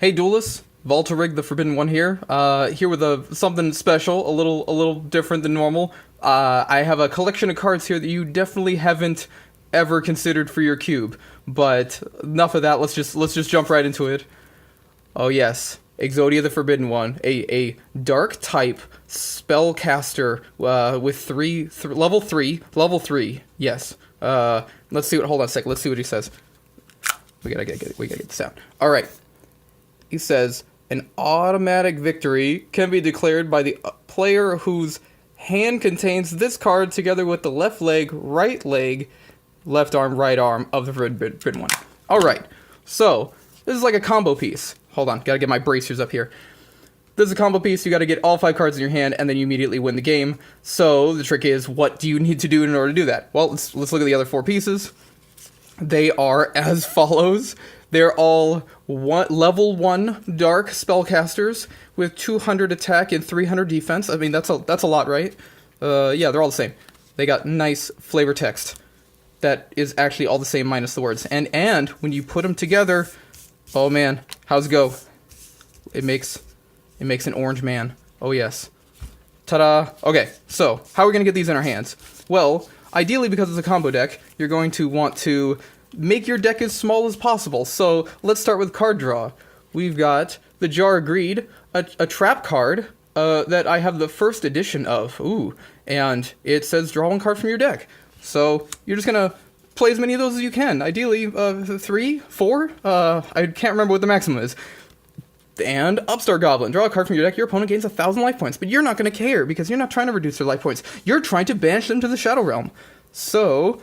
Hey duelists, Voltarig the Forbidden One here. Here with something special, a little different than normal. I have a collection of cards here that you definitely haven't ever considered for your cube. But enough of that. Let's just jump right into it. Oh yes, Exodia the Forbidden One, a dark type spellcaster with level three. Yes. Let's see what. Hold on a sec. Let's see what he says. We gotta get this out. All right. He says, an automatic victory can be declared by the player whose hand contains this card together with the left leg, left arm, right arm of the forbidden one. Alright, so, this is like a combo piece. Hold on, gotta get my bracers up here. This is a combo piece, you gotta get all 5 cards in your hand, and then you immediately win the game. So, the trick is, what do you need to do in order to do that? Well, let's look at the other 4 pieces. They are as follows. They're all level 1 dark spellcasters with 200 attack and 300 defense. I mean, that's a lot, right? Yeah, they're all the same. They got nice flavor text that is actually all the same minus the words. And when you put them together, oh man, how's it go? It makes an orange man. Oh yes. Ta-da! Okay, so how are we gonna get these in our hands? Well, ideally, because it's a combo deck, you're going to want to make your deck as small as possible. So let's start with card draw. We've got the Jar of Greed, a trap card that I have the first edition of. Ooh, and it says draw 1 card from your deck. So you're just gonna play as many of those as you can. Ideally, 3, 4. I can't remember what the maximum is. And Upstart Goblin. Draw a card from your deck. Your opponent gains 1,000 life points, but you're not going to care because you're not trying to reduce their life points. You're trying to banish them to the Shadow Realm. So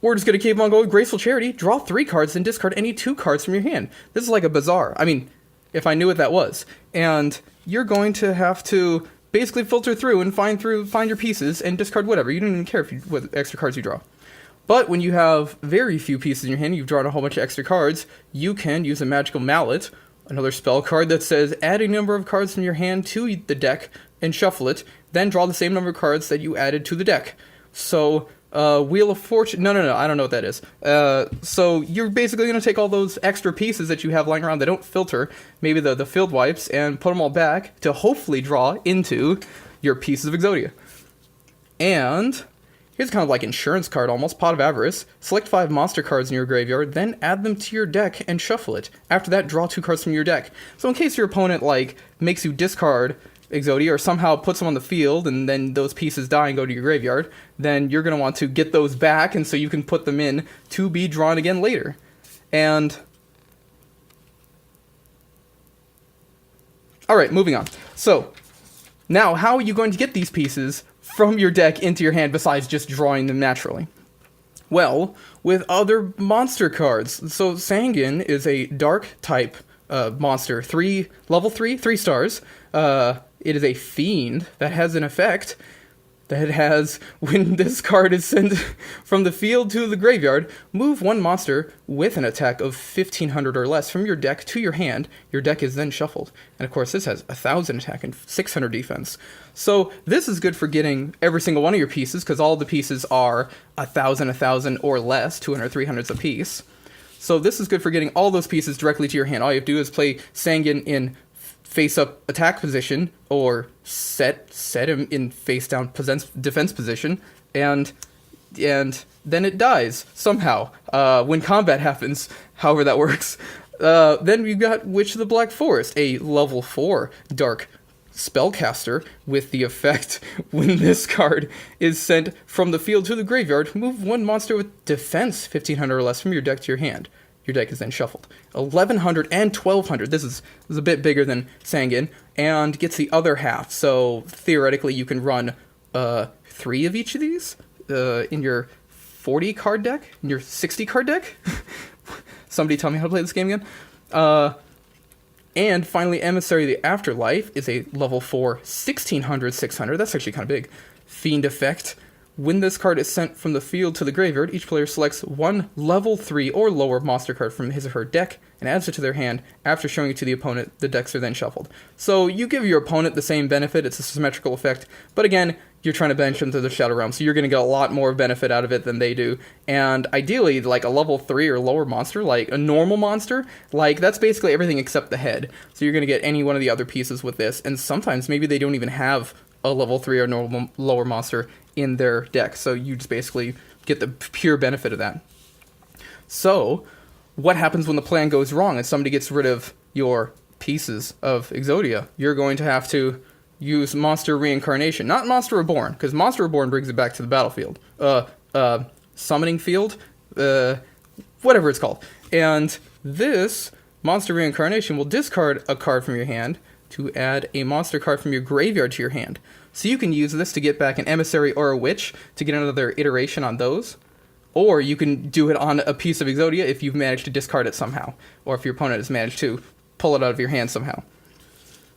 we're just going to keep on going with Graceful Charity. Draw 3 cards and discard any 2 cards from your hand. This is like a bazaar. I mean, if I knew what that was. And you're going to have to basically filter through and find your pieces and discard whatever. You don't even care what extra cards you draw. But when you have very few pieces in your hand, you've drawn a whole bunch of extra cards, you can use a Magical Mallet, another spell card that says add a number of cards from your hand to the deck and shuffle it, then draw the same number of cards that you added to the deck. So, Wheel of Fortune, no, I don't know what that is. So you're basically going to take all those extra pieces that you have lying around that don't filter, maybe the field wipes, and put them all back to hopefully draw into your pieces of Exodia. And here's kind of like insurance card almost, Pot of Avarice. Select 5 monster cards in your graveyard, then add them to your deck and shuffle it. After that, draw 2 cards from your deck. So in case your opponent, makes you discard Exodia or somehow puts them on the field and then those pieces die and go to your graveyard, then you're going to want to get those back and so you can put them in to be drawn again later. And alright, moving on. So, now how are you going to get these pieces from your deck into your hand besides just drawing them naturally? Well, with other monster cards. So Sanguine is a dark type monster, level 3 stars. It is a fiend that has an effect that has, when this card is sent from the field to the graveyard, move 1 monster with an attack of 1,500 or less from your deck to your hand. Your deck is then shuffled. And of course, this has 1,000 attack and 600 defense. So this is good for getting every single one of your pieces, because all the pieces are 1,000 or less, 200, 300s a piece. So this is good for getting all those pieces directly to your hand. All you have to do is play Sanguine in face-up attack position, or set him in face-down defense position, and then it dies, somehow, when combat happens, however that works. Then we've got Witch of the Black Forest, a level 4 dark spellcaster with the effect, when this card is sent from the field to the graveyard, move 1 monster with defense 1,500 or less from your deck to your hand. Your deck is then shuffled. 1,100 and 1,200. This is a bit bigger than Sanguine, and gets the other half. So theoretically, you can run 3 of each of these in your 40 card deck, in your 60 card deck. Somebody tell me how to play this game again. And finally, Emissary of the Afterlife is a level 4 1,600, 600. That's actually kind of big. Fiend effect. When this card is sent from the field to the graveyard, each player selects one level 3 or lower monster card from his or her deck and adds it to their hand. After showing it to the opponent, the decks are then shuffled. So you give your opponent the same benefit, it's a symmetrical effect, but again, you're trying to bench into the Shadow Realm, so you're going to get a lot more benefit out of it than they do. And ideally, like a level 3 or lower monster, like a normal monster, like that's basically everything except the head. So you're going to get any one of the other pieces with this, and sometimes maybe they don't even have a level 3 or normal lower monster in their deck, so you just basically get the pure benefit of that. So, what happens when the plan goes wrong and somebody gets rid of your pieces of Exodia? You're going to have to use Monster Reincarnation, not Monster Reborn, because Monster Reborn brings it back to the battlefield. Summoning Field, whatever it's called. And this Monster Reincarnation will discard a card from your hand to add a monster card from your graveyard to your hand. So you can use this to get back an Emissary or a Witch to get another iteration on those. Or you can do it on a piece of Exodia if you've managed to discard it somehow. Or if your opponent has managed to pull it out of your hand somehow.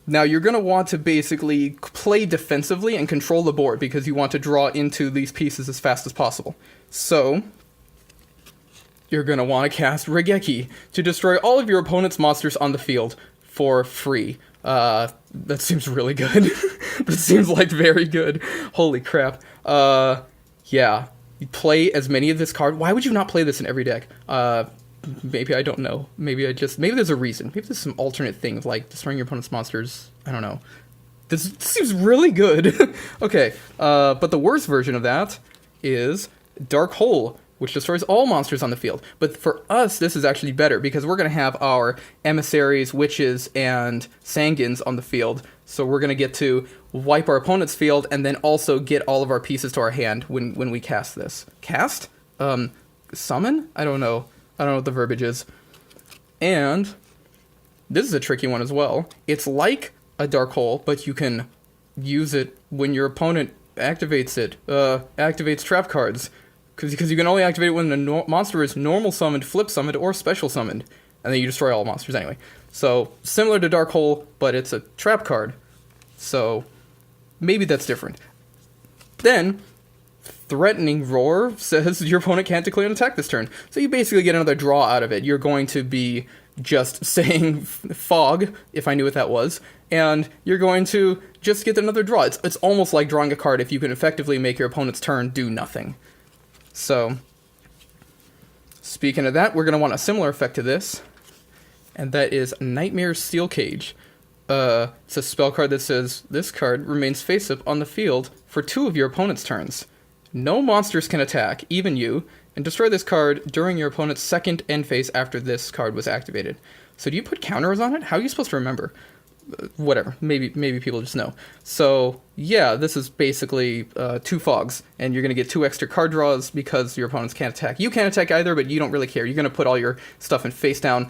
Now you're going to want to basically play defensively and control the board because you want to draw into these pieces as fast as possible. So you're going to want to cast Regeki to destroy all of your opponent's monsters on the field for free. That seems really good. That seems like very good. Holy crap. Yeah. You play as many of this card. Why would you not play this in every deck? Maybe I don't know. Maybe there's a reason. Maybe there's some alternate things, like destroying your opponent's monsters. I don't know. This seems really good. Okay, but the worst version of that is Dark Hole, which destroys all monsters on the field. But for us, this is actually better, because we're going to have our Emissaries, Witches, and Sanguines on the field. So we're going to get to wipe our opponent's field, and then also get all of our pieces to our hand when we cast this. Cast? Summon? I don't know. I don't know what the verbiage is. And this is a tricky one as well. It's like a Dark Hole, but you can use it when your opponent activates it. Activates trap cards. Because you can only activate it when the monster is normal summoned, flip summoned, or special summoned. And then you destroy all monsters anyway. So, similar to Dark Hole, but it's a trap card. So, maybe that's different. Then, Threatening Roar says your opponent can't declare an attack this turn. So you basically get another draw out of it. You're going to be just saying Fog, if I knew what that was, and you're going to just get another draw. It's almost like drawing a card if you can effectively make your opponent's turn do nothing. So, speaking of that, we're going to want a similar effect to this, and that is Nightmare Steel Cage. It's a spell card that says, this card remains face-up on the field for 2 of your opponent's turns. No monsters can attack, even you, and destroy this card during your opponent's second end phase after this card was activated. So do you put counters on it? How are you supposed to remember? Whatever. Maybe people just know. So, yeah, this is basically 2 fogs, and you're going to get 2 extra card draws because your opponents can't attack. You can't attack either, but you don't really care. You're going to put all your stuff in face down,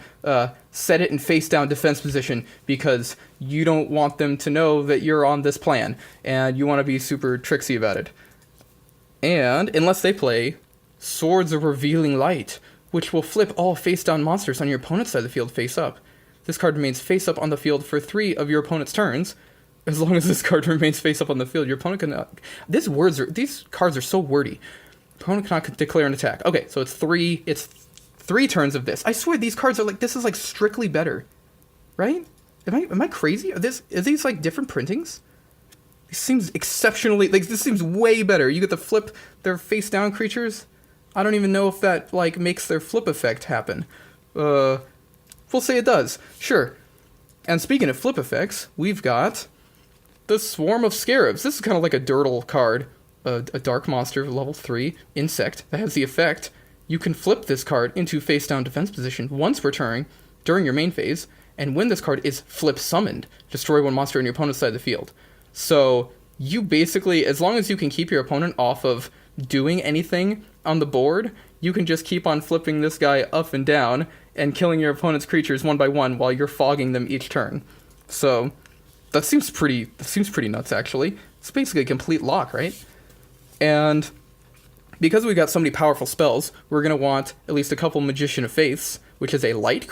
set it in face down defense position because you don't want them to know that you're on this plan, and you want to be super tricksy about it. And, unless they play Swords of Revealing Light, which will flip all face-down monsters on your opponent's side of the field face-up. This card remains face-up on the field for 3 of your opponent's turns. As long as this card remains face-up on the field, your opponent cannot... These cards are so wordy. Opponent cannot declare an attack. Okay, so it's 3 turns of this. I swear, these cards are like... This is like strictly better. Right? Am I crazy? Are these like different printings? This seems exceptionally... Like, this seems way better. You get to flip their face-down creatures. I don't even know if that, like, makes their flip effect happen. We'll say it does. Sure. And speaking of flip effects, we've got the Swarm of Scarabs. This is kind of like a Dirtle card. A dark monster, level 3, insect, that has the effect. You can flip this card into face-down defense position once per turn during your main phase, and when this card is flip summoned, destroy 1 monster on your opponent's side of the field. So, you basically, as long as you can keep your opponent off of doing anything on the board, you can just keep on flipping this guy up and down and killing your opponent's creatures one by one while you're fogging them each turn. So, that seems pretty nuts, actually. It's basically a complete lock, right? And because we got so many powerful spells, we're going to want at least a couple Magician of Faiths, which is a light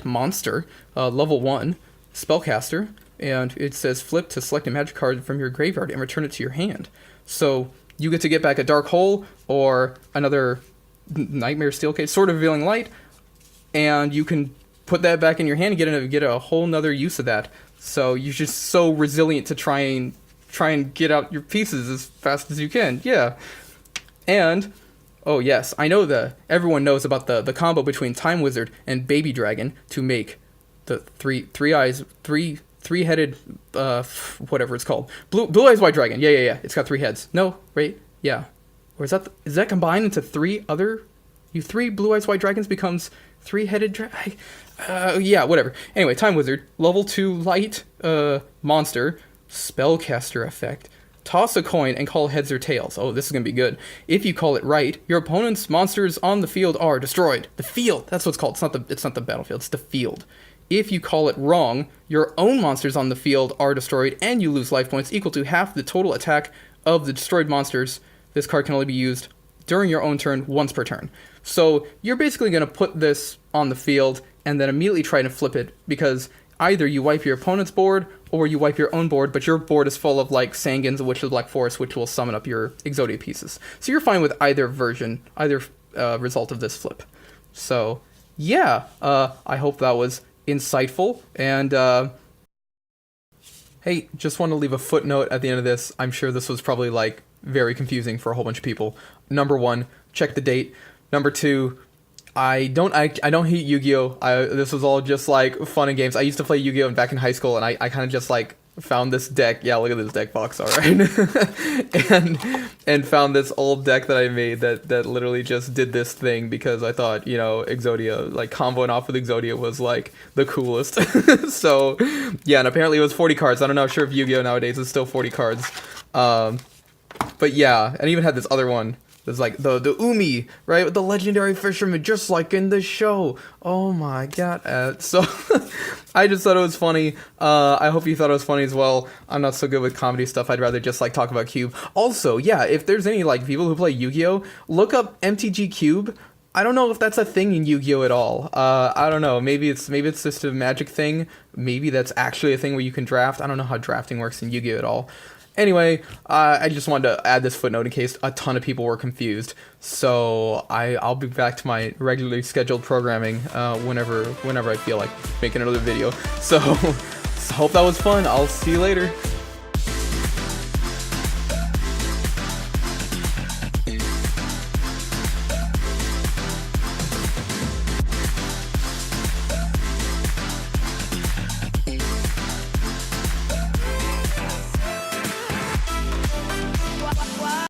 monster, level 1 spellcaster, and it says flip to select a magic card from your graveyard and return it to your hand. So you get to get back a Dark Hole or another Nightmare Steel Case, Sword of Revealing Light, and you can put that back in your hand and get a whole nother use of that. So you're just so resilient to try and get out your pieces as fast as you can. Yeah. And oh yes, I know everyone knows about the combo between Time Wizard and Baby Dragon to make the three-headed whatever it's called. Blue Eyes White Dragon. Yeah. It's got 3 heads. No, right? Yeah. Or is that combined into 3 Blue Eyes White Dragons becomes 3-headed yeah, whatever. Anyway, Time Wizard, level 2 light monster, spellcaster effect. Toss a coin and call heads or tails. Oh, this is going to be good. If you call it right, your opponent's monsters on the field are destroyed. The field, that's what it's called. It's not the battlefield, it's the field. If you call it wrong, your own monsters on the field are destroyed and you lose life points equal to half the total attack of the destroyed monsters. This card can only be used during your own turn once per turn. So you're basically going to put this on the field and then immediately try to flip it, because either you wipe your opponent's board or you wipe your own board, but your board is full of like Sangins, which is Black Forest, which will summon up your Exodia pieces. So you're fine with either result of this flip. So yeah, I hope that was insightful. And hey, just want to leave a footnote at the end of this. I'm sure this was probably like very confusing for a whole bunch of people. Number 1, check the date. Number 2, I don't hate Yu-Gi-Oh! This was all just like fun and games. I used to play Yu-Gi-Oh! Back in high school, and I kind of just like found this deck. Yeah, look at this deck box, all right. and found this old deck that I made that literally just did this thing because I thought, you know, Exodia, like comboing off with Exodia was like the coolest. So yeah, and apparently it was 40 cards. I don't know, sure if Yu-Gi-Oh! Nowadays is still 40 cards. But yeah, and I even had this other one. There's like the Umi, right? With the legendary fisherman, just like in the show. Oh my god. So I just thought it was funny. I hope you thought it was funny as well. I'm not so good with comedy stuff. I'd rather just like talk about Cube. Also, yeah, if there's any like people who play Yu-Gi-Oh, look up MTG Cube. I don't know if that's a thing in Yu-Gi-Oh at all. I don't know. Maybe it's just a Magic thing. Maybe that's actually a thing where you can draft. I don't know how drafting works in Yu-Gi-Oh at all. Anyway, I just wanted to add this footnote in case a ton of people were confused. So I'll be back to my regularly scheduled programming whenever I feel like making another video. So hope that was fun. I'll see you later.